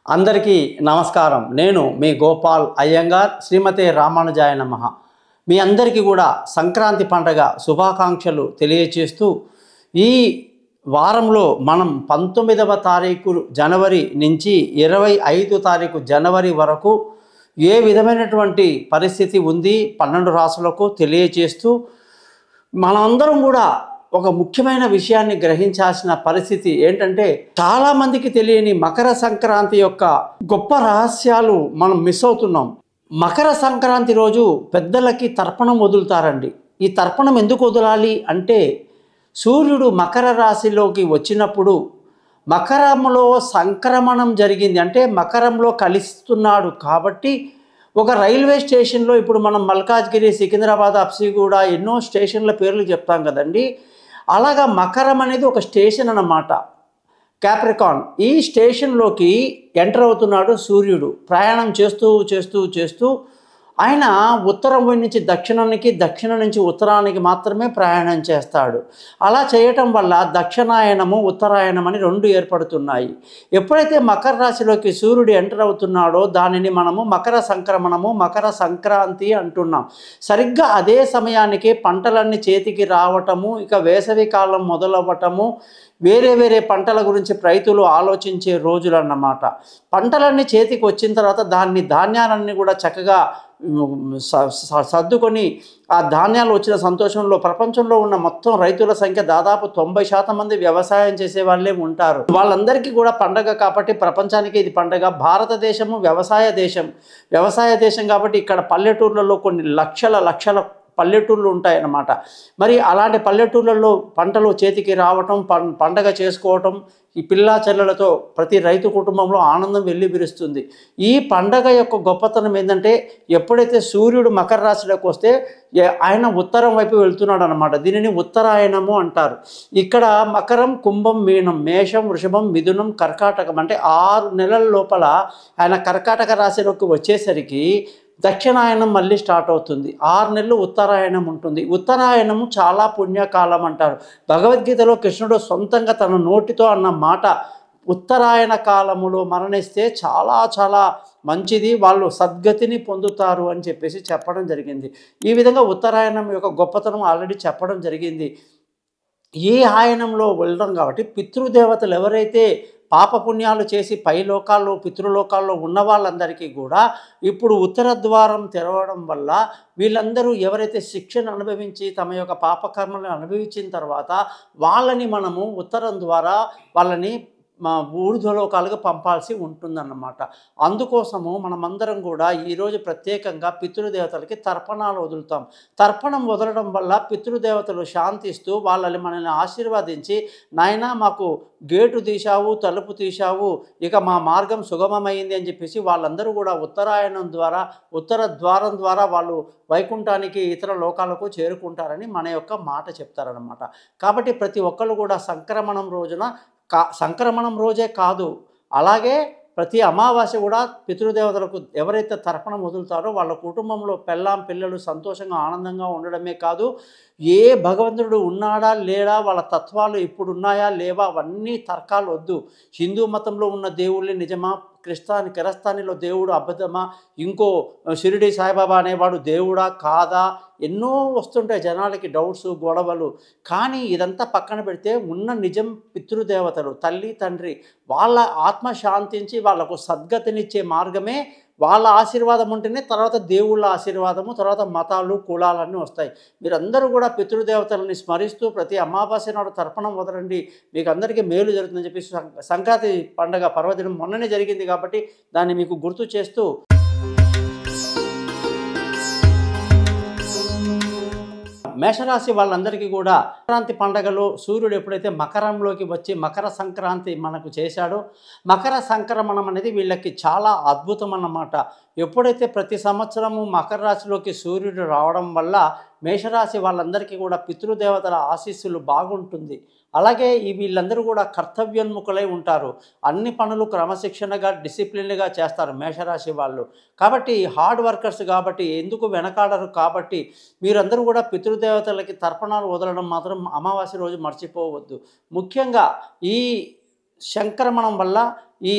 అందరికీ నమస్కారం. నేను మీ గోపాల్ అయ్యంగార్. శ్రీమతే రామానుజాయ నమః. మీ అందరికీ కూడా సంక్రాంతి పండుగ శుభాకాంక్షలు తెలియచేస్తూ ఈ వారంలో మనం 19వ తారీఖు జనవరి నుంచి 25 తారీఖు జనవరి వరకు ఏ విధమైనటువంటి పరిస్థితి ఉంది 12 రాశులకు తెలియచేస్తూ మనమందరం కూడా ఒక ముఖ్యమైన విషయాన్ని గ్రహించాల్సిన పరిస్థితి ఏంటంటే, చాలామందికి తెలియని మకర సంక్రాంతి యొక్క గొప్ప రహస్యాలు మనం మిస్ అవుతున్నాం. మకర సంక్రాంతి రోజు పెద్దలకి తర్పణం వదులుతారండి. ఈ తర్పణం ఎందుకు వదలాలి అంటే, సూర్యుడు మకర రాశిలోకి వచ్చినప్పుడు మకరంలో సంక్రమణం జరిగింది, అంటే మకరంలో కలిస్తున్నాడు. కాబట్టి ఒక రైల్వే స్టేషన్లో ఇప్పుడు మనం మల్కాజ్గిరి, సికింద్రాబాద్, అప్సిగూడ ఎన్నో స్టేషన్ల పేర్లు చెప్తాం కదండి. అలాగా మకరం అనేది ఒక స్టేషన్ అన్నమాట, క్యాప్రికాన్. ఈ స్టేషన్లోకి ఎంటర్ అవుతున్నాడు సూర్యుడు. ప్రయాణం చేస్తూ చేస్తూ చేస్తూ ఆయన ఉత్తరం నుంచి దక్షిణానికి, దక్షిణం నుంచి ఉత్తరానికి మాత్రమే ప్రయాణం చేస్తాడు. అలా చేయటం వల్ల దక్షిణాయనము, ఉత్తరాయణం అని రెండు ఏర్పడుతున్నాయి. ఎప్పుడైతే మకర రాశిలోకి సూర్యుడు ఎంటర్ అవుతున్నాడో దానిని మనము మకర సంక్రమణము, మకర సంక్రాంతి అంటున్నాం. సరిగ్గా అదే సమయానికి పంటలన్నీ చేతికి రావటము, ఇక వేసవి కాలం మొదలవ్వటము, వేరే వేరే పంటల గురించి రైతులు ఆలోచించే రోజులు అన్నమాట. పంటలన్నీ చేతికి వచ్చిన తర్వాత ధాన్యాలన్నీ కూడా చక్కగా సర్దుకొని ఆ ధాన్యాలు వచ్చిన సంతోషంలో ప్రపంచంలో ఉన్న మొత్తం రైతుల సంఖ్య దాదాపు 90% మంది వ్యవసాయం చేసే వాళ్ళే ఉంటారు. వాళ్ళందరికీ కూడా పండగ కాబట్టి ప్రపంచానికి ఇది పండగ. భారతదేశము వ్యవసాయ దేశం కాబట్టి ఇక్కడ పల్లెటూర్లలో కొన్ని లక్షల పల్లెటూళ్ళు ఉంటాయన్నమాట. మరి అలాంటి పల్లెటూళ్ళల్లో పంటలు చేతికి రావటం, పండగ చేసుకోవటం, ఈ పిల్లా చెల్లెలతో ప్రతి రైతు కుటుంబంలో ఆనందం వెల్లివిరుస్తుంది. ఈ పండగ యొక్క గొప్పతనం ఏంటంటే, ఎప్పుడైతే సూర్యుడు మకర రాశిలోకి వస్తే ఆయన ఉత్తరం వైపు వెళ్తున్నాడు అనమాట. దీనిని ఉత్తరాయణము అంటారు. ఇక్కడ మకరం, కుంభం, మీనం, మేషం, వృషభం, మిథునం, కర్కాటకం అంటే 6 నెలల లోపల ఆయన కర్కాటక రాశిలోకి వచ్చేసరికి దక్షిణాయనం మళ్ళీ స్టార్ట్ అవుతుంది. 6 నెలలు ఉత్తరాయణం ఉంటుంది. ఉత్తరాయణము చాలా పుణ్యకాలం అంటారు. భగవద్గీతలో కృష్ణుడు సొంతంగా తన నోటితో అన్న మాట, ఉత్తరాయణ కాలములో మరణిస్తే చాలా చాలా మంచిది, వాళ్ళు సద్గతిని పొందుతారు అని చెప్పేసి చెప్పడం జరిగింది. ఈ విధంగా ఉత్తరాయణం యొక్క గొప్పతనం ఆల్రెడీ చెప్పడం జరిగింది. ఈ ఆయనంలో వెళ్ళడం కాబట్టి పితృదేవతలు ఎవరైతే పాపపుణ్యాలు చేసి పై లోకాల్లో, పితృలోకాల్లో ఉన్న వాళ్ళందరికీ కూడా ఇప్పుడు ఉత్తర ద్వారం తెరవడం వల్ల వీళ్ళందరూ ఎవరైతే శిక్షను అనుభవించి తమ యొక్క పాపకర్మలను అనుభవించిన తర్వాత వాళ్ళని మనము ఉత్తరం ద్వారా వాళ్ళని ఊర్ధ్వలోకాలుగా పంపాల్సి ఉంటుందన్నమాట. అందుకోసము మనమందరం కూడా ఈరోజు ప్రత్యేకంగా పితృదేవతలకి తర్పణాలు వదులుతాం. తర్పణం వదలడం వల్ల పితృదేవతలు శాంతిస్తూ వాళ్ళని మనల్ని ఆశీర్వదించి, నాయనా మాకు గేటు తీశావు, తలుపు తీశావు, ఇక మా మార్గం సుగమమైంది అని చెప్పేసి వాళ్ళందరూ కూడా ఉత్తరాయణం ద్వారా, ఉత్తర ద్వారం ద్వారా వాళ్ళు వైకుంఠానికి, ఇతర లోకాలకు చేరుకుంటారని మన యొక్క మాట చెప్తారనమాట. కాబట్టి ప్రతి ఒక్కళ్ళు కూడా సంక్రమణం రోజే కాదు, అలాగే ప్రతి అమావాస్య కూడా పితృదేవతలకు ఎవరైతే తర్పణం వదులుతారో వాళ్ళ కుటుంబంలో పిల్లలు సంతోషంగా ఆనందంగా ఉండడమే కాదు, ఏ భగవంతుడు ఉన్నాడా లేడా, వాళ్ళ తత్వాలు ఇప్పుడు ఉన్నాయా లేవా అవన్నీ తర్కాలు వద్దు. హిందూ మతంలో ఉన్న దేవుళ్ళే నిజమా, కిరస్తానిలో దేవుడు అబద్ధమా, ఇంకో షిరిడి సాయిబాబా అనేవాడు దేవుడా కాదా, ఎన్నో వస్తుంటాయి జనాలకి డౌట్స్, గొడవలు. కానీ ఇదంతా పక్కన పెడితే ఉన్న నిజం పితృదేవతలు, తల్లి తండ్రి, వాళ్ళ ఆత్మ శాంతించి వాళ్ళకు సద్గతినిచ్చే మార్గమే వాళ్ళ ఆశీర్వాదం ఉంటేనే తర్వాత దేవుళ్ళ ఆశీర్వాదము, తర్వాత మతాలు, కులాలన్నీ వస్తాయి. మీరందరూ కూడా పితృదేవతలని స్మరిస్తూ ప్రతి అమావాస్య నాడు తర్పణం వదలండి, మీకు అందరికీ మేలు జరుగుతుందని చెప్పి సంక్రాంతి పండగ పర్వదినం మొన్ననే జరిగింది కాబట్టి దాన్ని మీకు గుర్తు చేస్తూ, మేషరాశి వాళ్ళందరికీ కూడా సంక్రాంతి పండగలో సూర్యుడు ఎప్పుడైతే మకరంలోకి వచ్చి మకర సంక్రాంతి మనకు చేశాడో, మకర సంక్రమణం అనేది వీళ్ళకి చాలా అద్భుతం అన్నమాట. ఎప్పుడైతే ప్రతి సంవత్సరము మకర రాశిలోకి సూర్యుడు రావడం వల్ల మేషరాశి వాళ్ళందరికీ కూడా పితృదేవతల ఆశీస్సులు బాగుంటుంది. అలాగే వీళ్ళందరూ కూడా కర్తవ్యోన్ముఖులై ఉంటారు. అన్ని పనులు క్రమశిక్షణగా, డిసిప్లిన్గా చేస్తారు మేషరాశి వాళ్ళు. కాబట్టి హార్డ్ వర్కర్స్ కాబట్టి ఎందుకు వెనకాడరు. కాబట్టి మీరందరూ కూడా పితృదేవతలకి తర్పణాలు వదలడం మాత్రం అమావాస్య రోజు మర్చిపోవద్దు. ముఖ్యంగా ఈ సంక్రమణం వల్ల ఈ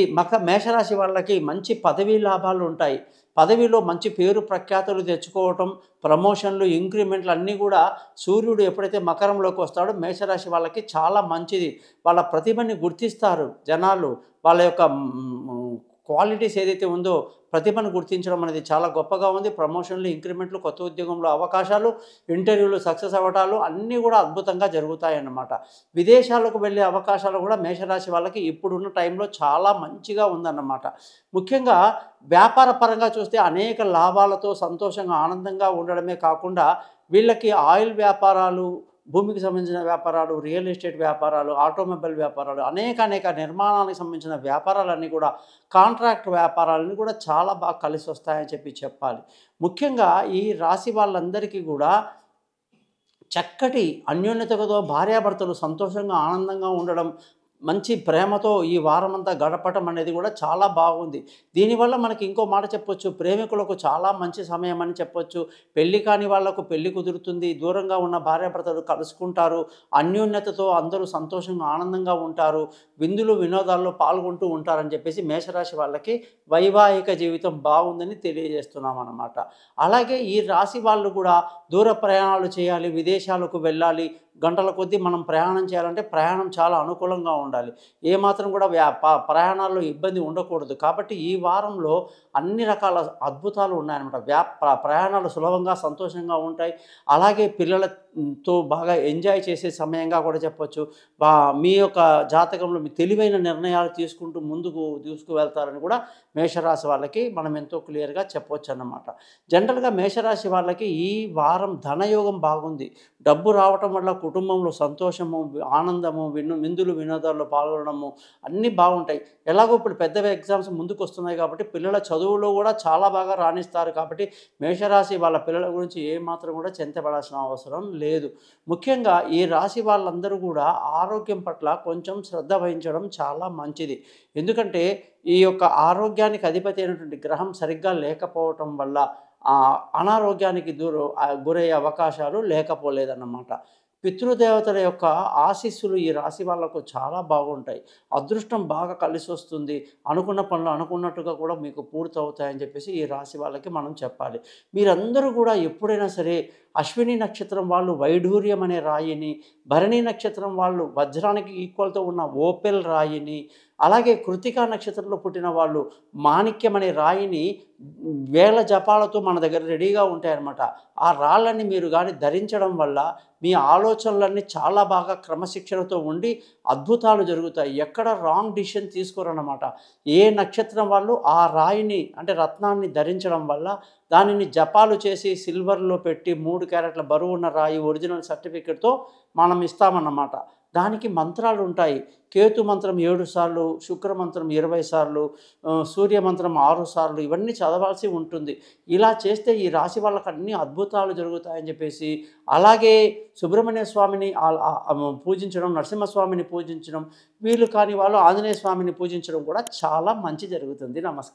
మేషరాశి వాళ్ళకి మంచి పదవీ లాభాలు ఉంటాయి. పదవిలో మంచి పేరు ప్రఖ్యాతులు తెచ్చుకోవటం, ప్రమోషన్లు, ఇంక్రిమెంట్లు అన్నీ కూడా సూర్యుడు ఎప్పుడైతే మకరంలోకి వస్తాడో మేషరాశి వాళ్ళకి చాలా మంచిది. వాళ్ళ ప్రతిభని గుర్తిస్తారు జనాలు. వాళ్ళ యొక్క క్వాలిటీస్ ఏదైతే ఉందో ప్రతిభను గుర్తించడం అనేది చాలా గొప్పగా ఉంది. ప్రమోషన్లు, ఇంక్రిమెంట్లు, కొత్త ఉద్యోగంలో అవకాశాలు, ఇంటర్వ్యూలు సక్సెస్ అవ్వటాలు అన్నీ కూడా అద్భుతంగా జరుగుతాయన్నమాట. విదేశాలకు వెళ్ళే అవకాశాలు కూడా మేషరాశి వాళ్ళకి ఇప్పుడున్న టైంలో చాలా మంచిగా ఉందన్నమాట. ముఖ్యంగా వ్యాపార పరంగా చూస్తే అనేక లాభాలతో సంతోషంగా ఆనందంగా ఉండడమే కాకుండా వీళ్ళకి ఆయిల్ వ్యాపారాలు, భూమికి సంబంధించిన వ్యాపారాలు, రియల్ ఎస్టేట్ వ్యాపారాలు, ఆటోమొబైల్ వ్యాపారాలు, అనేక నిర్మాణానికి సంబంధించిన వ్యాపారాలన్నీ కూడా, కాంట్రాక్ట్ వ్యాపారాలన్నీ కూడా చాలా బాగా కలిసి వస్తాయని చెప్పాలి. ముఖ్యంగా ఈ రాశి వాళ్ళందరికీ కూడా చక్కటి అన్యోన్యతతో భార్యాభర్తలు సంతోషంగా ఆనందంగా ఉండడం, మంచి ప్రేమతో ఈ వారమంతా గడపటం అనేది కూడా చాలా బాగుంది. దీనివల్ల మనకి ఇంకో మాట చెప్పొచ్చు, ప్రేమికులకు చాలా మంచి సమయం అని చెప్పొచ్చు. పెళ్లి కాని వాళ్లకు పెళ్లి కుదురుతుంది. దూరంగా ఉన్న భార్యాభర్తలు కలుసుకుంటారు. అన్యోన్యతతో అందరూ సంతోషంగా ఆనందంగా ఉంటారు. విందులు వినోదాల్లో పాల్గొంటూ ఉంటారని చెప్పేసి మేషరాశి వాళ్ళకి వైవాహిక జీవితం బాగుందని తెలియజేస్తున్నాం అన్నమాట. అలాగే ఈ రాశి వాళ్ళు కూడా దూర ప్రయాణాలు చేయాలి, విదేశాలకు వెళ్ళాలి, గంటల కొద్దీ మనం ప్రయాణం చేయాలంటే ప్రయాణం చాలా అనుకూలంగా ఉండాలి. ఏమాత్రం కూడా ప్రయాణాల్లో ఇబ్బంది ఉండకూడదు. కాబట్టి ఈ వారంలో అన్ని రకాల అద్భుతాలు ఉన్నాయన్నమాట. ప్రయాణాలు సులభంగా సంతోషంగా ఉంటాయి. అలాగే పిల్లలతో బాగా ఎంజాయ్ చేసే సమయంగా కూడా చెప్పొచ్చు. మీ యొక్క జాతకంలో మీ తెలివైన నిర్ణయాలు తీసుకుంటూ ముందుకు తీసుకువెళ్తారని కూడా మేషరాశి వాళ్ళకి మనం ఎంతో క్లియర్గా చెప్పవచ్చు అన్నమాట. జనరల్గా మేషరాశి వాళ్ళకి ఈ వారం ధనయోగం బాగుంది. డబ్బు రావటం వల్ల కుటుంబంలో సంతోషము, ఆనందము, విందులు వినోదాల్లో పాల్గొనడము అన్నీ బాగుంటాయి. ఎలాగో ఇప్పుడు పెద్ద ఎగ్జామ్స్ ముందుకు వస్తున్నాయి కాబట్టి పిల్లల చదువులో కూడా చాలా బాగా రాణిస్తారు. కాబట్టి మేషరాశి వాళ్ళ పిల్లల గురించి ఏమాత్రం కూడా చింతపడాల్సిన అవసరం లేదు. ముఖ్యంగా ఈ రాశి వాళ్ళందరూ కూడా ఆరోగ్యం పట్ల కొంచెం శ్రద్ధ వహించడం చాలా మంచిది. ఎందుకంటే ఈ యొక్క ఆరోగ్యానికి అధిపతి అయినటువంటి గ్రహం సరిగ్గా లేకపోవటం వల్ల అనారోగ్యానికి గురయ్యే అవకాశాలు లేకపోలేదన్నమాట. పితృదేవతల యొక్క ఆశీస్సులు ఈ రాశి వాళ్ళకు చాలా బాగుంటాయి. అదృష్టం బాగా కలిసి వస్తుంది. అనుకున్న పనులు అనుకున్నట్టుగా కూడా మీకు పూర్తవుతాయని చెప్పేసి ఈ రాశి వాళ్ళకి మనం చెప్పాలి. మీరందరూ కూడా ఎప్పుడైనా సరే అశ్విని నక్షత్రం వాళ్ళు వైఢూర్యం అనే రాయిని, భరణి నక్షత్రం వాళ్ళు వజ్రానికి ఈక్వల్తో ఉన్న ఓపెల్ రాయిని, అలాగే కృతికా నక్షత్రంలో పుట్టిన వాళ్ళు మాణిక్యం అనే రాయిని వేల జపాలతో మన దగ్గర రెడీగా ఉంటాయన్నమాట. ఆ రాళ్ళని మీరు కానీ ధరించడం వల్ల మీ ఆలోచనలన్నీ చాలా బాగా క్రమశిక్షణతో ఉండి అద్భుతాలు జరుగుతాయి. ఎక్కడ రాంగ్ డిసిషన్ తీసుకోరన్నమాట. ఏ నక్షత్రం వాళ్ళు ఆ రాయిని అంటే రత్నాన్ని ధరించడం వల్ల దానిని జపాలు చేసి సిల్వర్లో పెట్టి 3 క్యారెట్ల బరువు ఉన్న రాయి ఒరిజినల్ సర్టిఫికెట్తో మనం ఇస్తామన్నమాట. దానికి మంత్రాలు ఉంటాయి. కేతు మంత్రం 7 సార్లు, శుక్ర మంత్రం 20 సార్లు, సూర్య మంత్రం 6 సార్లు ఇవన్నీ చదవాల్సి ఉంటుంది. ఇలా చేస్తే ఈ రాశి వాళ్ళకి అన్ని అద్భుతాలు జరుగుతాయని చెప్పేసి, అలాగే సుబ్రహ్మణ్య స్వామిని పూజించడం, నరసింహస్వామిని పూజించడం, వీళ్ళు కాని వాళ్ళు ఆంజనేయ స్వామిని పూజించడం కూడా చాలా మంచి జరుగుతుంది. నమస్కారం.